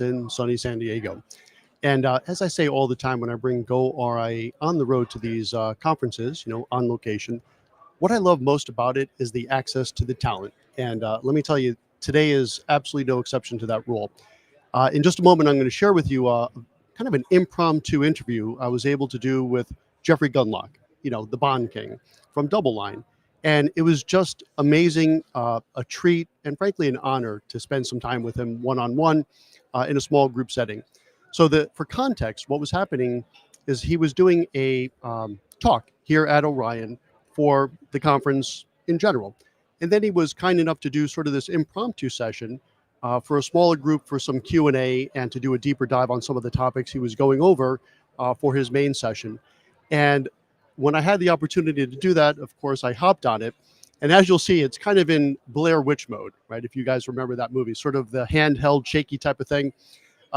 in sunny San Diego. And as I say all the time when I bring goRIA on the road to these conferences, on location, what I love most about it is the access to the talent. And let me tell you, today is absolutely no exception to that rule. In just a moment, I'm going to share with you kind of an impromptu interview I was able to do with Jeffrey Gundlach, the Bond King from Double Line. And it was just amazing, a treat, and frankly, an honor to spend some time with him one-on-one in a small group setting. So for context, what was happening is he was doing a talk here at Orion for the conference in general. And then he was kind enough to do sort of this impromptu session for a smaller group for some Q&A and to do a deeper dive on some of the topics he was going over for his main session. And when I had the opportunity to do that, of course, I hopped on it. And as you'll see, it's kind of in Blair Witch mode, right? If you guys remember that movie, sort of the handheld, shaky type of thing.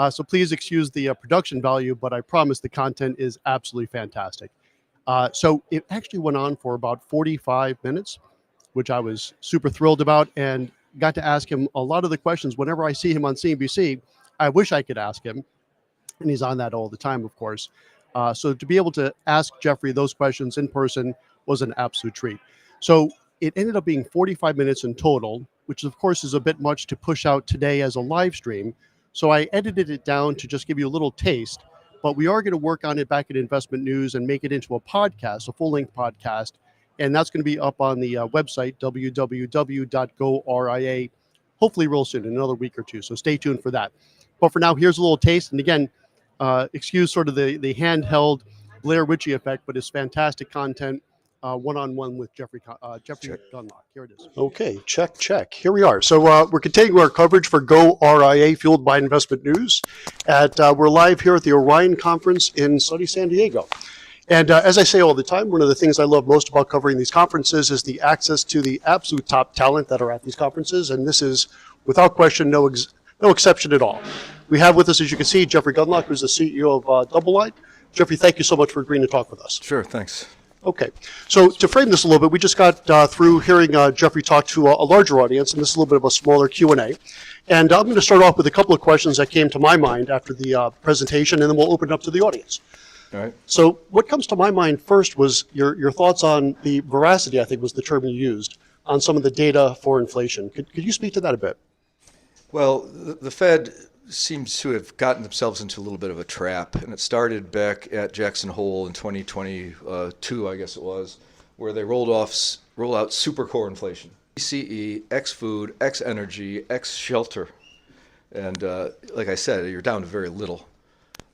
So please excuse the production value, but I promise the content is absolutely fantastic. So it actually went on for about 45 minutes, which I was super thrilled about, and got to ask him a lot of the questions. Whenever I see him on CNBC, I wish I could ask him, and he's on that all the time, of course. So to be able to ask Jeffrey those questions in person was an absolute treat. So it ended up being 45 minutes in total, which of course is a bit much to push out today as a live stream. So I edited it down to just give you a little taste, but we are going to work on it back at Investment News and make it into a podcast, a full-length podcast. And that's going to be up on the website, www.goRIA, hopefully real soon, in another week or two. So stay tuned for that. But for now, here's a little taste. And again, excuse sort of the handheld Blair Witchy effect, but it's fantastic content, one-on-one with Jeffrey Gundlach. Here it is. Okay, check. Here we are. So we're continuing our coverage for goRIA, fueled by Investment News. We're live here at the Orion Conference in sunny San Diego. And as I say all the time, one of the things I love most about covering these conferences is the access to the absolute top talent that are at these conferences. And this is, without question, no exception at all. We have with us, as you can see, Jeffrey Gundlach, who's the CEO of Double Line. Jeffrey, thank you so much for agreeing to talk with us. Sure, thanks. Okay, so to frame this a little bit, we just got through hearing Jeffrey talk to a larger audience, and this is a little bit of a smaller Q&A. And I'm going to start off with a couple of questions that came to my mind after the presentation, and then we'll open it up to the audience. All right. So what comes to my mind first was your thoughts on the veracity, I think was the term you used, on some of the data for inflation. Could you speak to that a bit? Well, the Fed seems to have gotten themselves into a little bit of a trap, and it started back at Jackson Hole in 2022, I guess it was, where they rolled out super core inflation. PCE, X food, X energy, X shelter. And like I said, you're down to very little.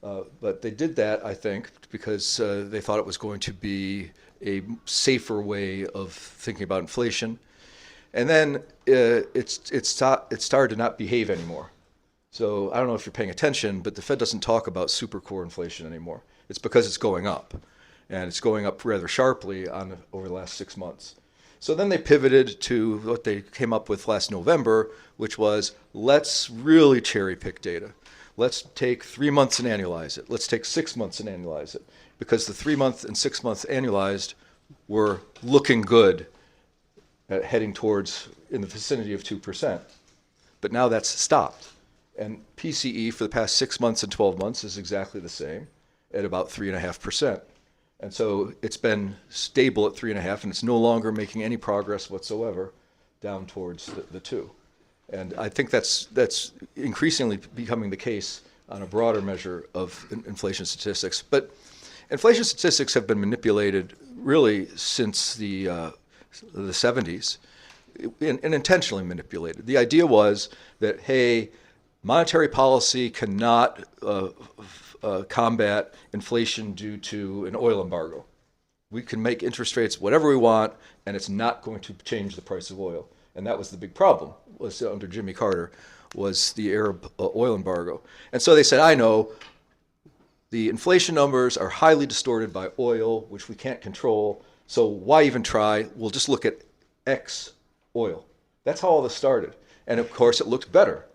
But they did that, I think, because they thought it was going to be a safer way of thinking about inflation. And then it started to not behave anymore. So I don't know if you're paying attention, but the Fed doesn't talk about super core inflation anymore. It's because it's going up, and it's going up rather sharply over the last 6 months. So then they pivoted to what they came up with last November, which was, let's really cherry pick data. Let's take 3 months and annualize it. Let's take 6 months and annualize it. Because the 3 month and 6 months annualized were looking good at heading towards in the vicinity of 2%. But now that's stopped. And PCE for the past 6 months and 12 months is exactly the same at about 3.5%. And so it's been stable at 3.5%, and it's no longer making any progress whatsoever down towards the 2. And I think that's increasingly becoming the case on a broader measure of inflation statistics. But inflation statistics have been manipulated really since the 70s, and intentionally manipulated. The idea was that, hey, monetary policy cannot combat inflation due to an oil embargo. We can make interest rates whatever we want, and it's not going to change the price of oil. And that was the big problem, was under Jimmy Carter, was the Arab oil embargo. And so they said, I know, the inflation numbers are highly distorted by oil, which we can't control, so why even try? We'll just look at X oil. That's how all this started. And of course, it looked better.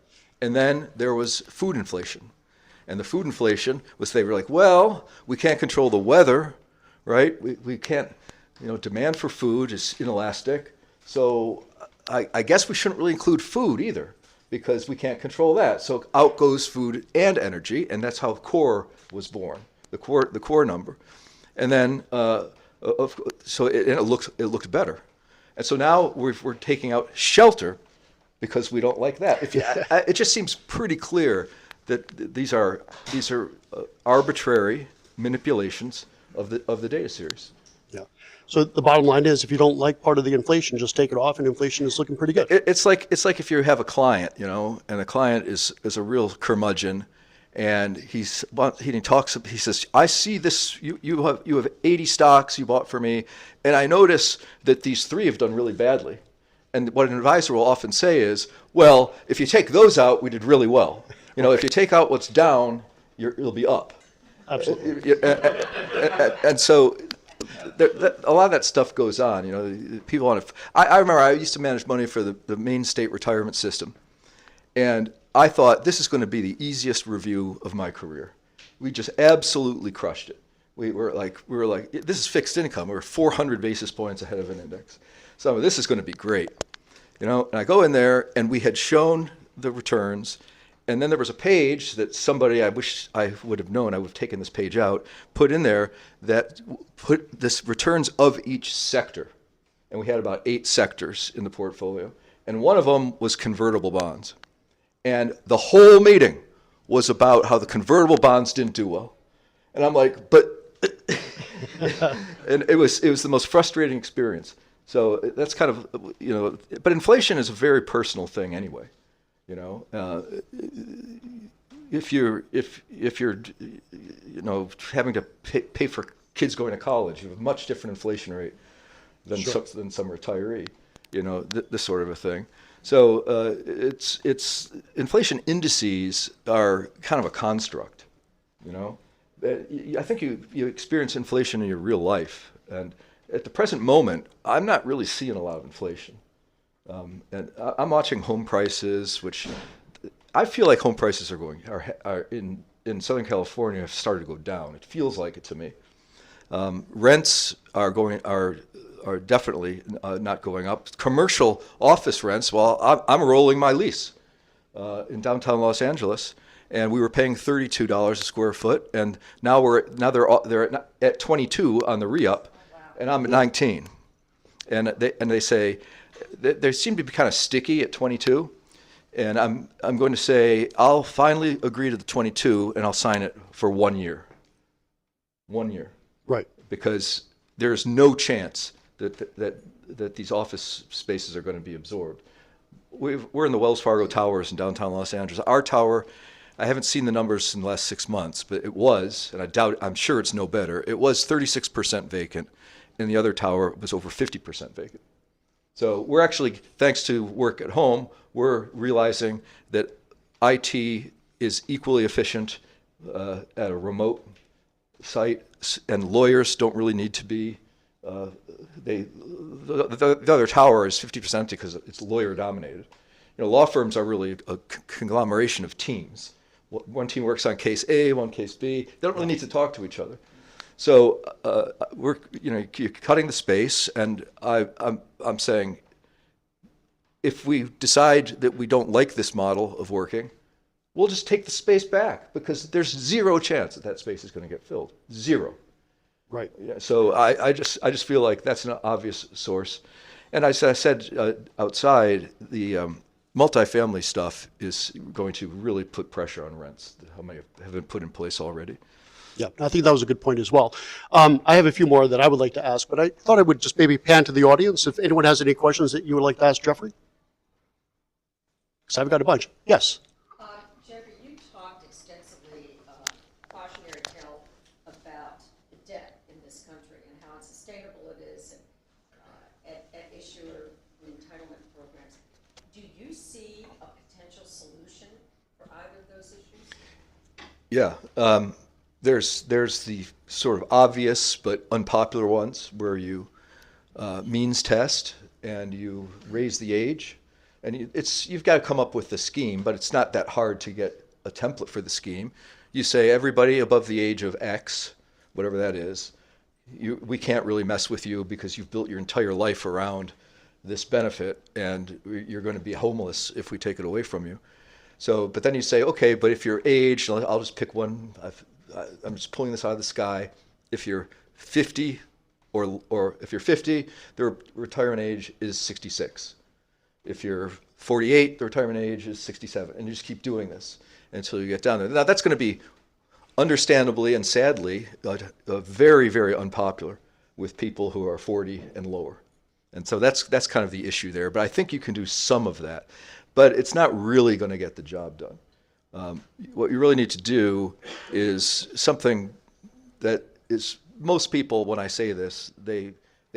And then there was food inflation. And the food inflation was, they were like, well, we can't control the weather, right? We can't, demand for food is inelastic. So I guess we shouldn't really include food either. because we can't control that. So out goes food and energy, and that's how core was born, the core number. And then it looked better. And so now we're taking out shelter because we don't like that. It just seems pretty clear that these are arbitrary manipulations of the data series. Yeah. So the bottom line is, if you don't like part of the inflation, just take it off, and inflation is looking pretty good. It's like if you have a client, and the client is a real curmudgeon, and he says, I see this, you have 80 stocks you bought for me, and I notice that these 3 have done really badly. And what an advisor will often say is, well, if you take those out, we did really well. If you take out what's down, it'll be up. Absolutely. And so a lot of that stuff goes on. People want to. I remember I used to manage money for the Maine State Retirement System, and I thought this is going to be the easiest review of my career. We just absolutely crushed it. We were like, this is fixed income. We were 400 basis points ahead of an index. So this is going to be great. And I go in there, and we had shown the returns, and then there was a page that somebody, I wish I would have known, I would have taken this page out, put in there that put this returns of each sector. And we had about 8 sectors in the portfolio. And one of them was convertible bonds. And the whole meeting was about how the convertible bonds didn't do well. And I'm like, but, and it was the most frustrating experience. So that's kind of, but inflation is a very personal thing anyway. If you're having to pay for kids going to college, you have a much different inflation rate than Sure. than some retiree. This sort of a thing. So it's inflation indices are kind of a construct. I think you experience inflation in your real life, and at the present moment, I'm not really seeing a lot of inflation. And I'm watching home prices, which I feel like home prices are in Southern California have started to go down. It feels like it to me. Rents are definitely not going up. Commercial office rents, well, I'm rolling my lease in downtown Los Angeles, and we were paying $32 a square foot, and now they're at 22 on the re-up, and I'm at 19. And they say they seem to be kind of sticky at 22, and I'm going to say I'll finally agree to the 22, and I'll sign it for 1 year. 1 year. Right. Because there's no chance that these office spaces are going to be absorbed. We're in the Wells Fargo Towers in downtown Los Angeles. Our tower, I haven't seen the numbers in the last 6 months, but it was, and I'm sure it's no better, it was 36% vacant, and the other tower was over 50% vacant. So we're actually, thanks to work at home, we're realizing that IT is equally efficient at a remote site, and lawyers don't really need to be. The other tower is 50% empty because it's lawyer dominated. Law firms are really a conglomeration of teams. One team works on case A, one case B. They don't really need to talk to each other. So we're you're cutting the space, and I'm saying if we decide that we don't like this model of working, we'll just take the space back, because there's zero chance that space is going to get filled. Zero. Right. Yeah, so I just feel like that's an obvious source. And I said outside, the multifamily stuff is going to really put pressure on rents. How many have been put in place already? Yeah, I think that was a good point as well. I have a few more that I would like to ask, but I thought I would just maybe pan to the audience if anyone has any questions that you would like to ask Jeffrey. Because I've got a bunch. Yes. Jeffrey, you talked extensively, cautionary tale about the debt in this country and how unsustainable it is at issuer entitlement programs. Do you see a potential solution for either of those issues? Yeah. There's the sort of obvious but unpopular ones where you means test and you raise the age, and you've got to come up with the scheme, but it's not that hard to get a template for the scheme. You say everybody above the age of X, whatever that is, we can't really mess with you because you've built your entire life around this benefit, and you're going to be homeless if we take it away from you. So, but then you say, okay, but if you're aged, I'll just pick one. I'm just pulling this out of the sky. If you're 50, or if you're 50, the retirement age is 66. If you're 48, the retirement age is 67, and you just keep doing this until you get down there. Now, that's going to be, understandably and sadly, very, very unpopular with people who are 40 and lower. And so that's kind of the issue there. But I think you can do some of that. But it's not really going to get the job done. What you really need to do is something that is, most people, when I say this, they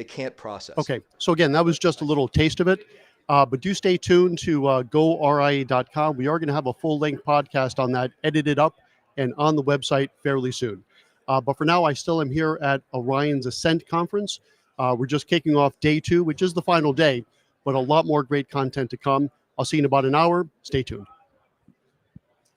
can't process. Okay, so again, that was just a little taste of it. But do stay tuned to goRIA.com. We are going to have a full-length podcast on that, edited up and on the website fairly soon. But for now, I still am here at Orion's Ascent conference. We're just kicking off day 2, which is the final day, but a lot more great content to come. I'll see you in about an hour. Stay tuned.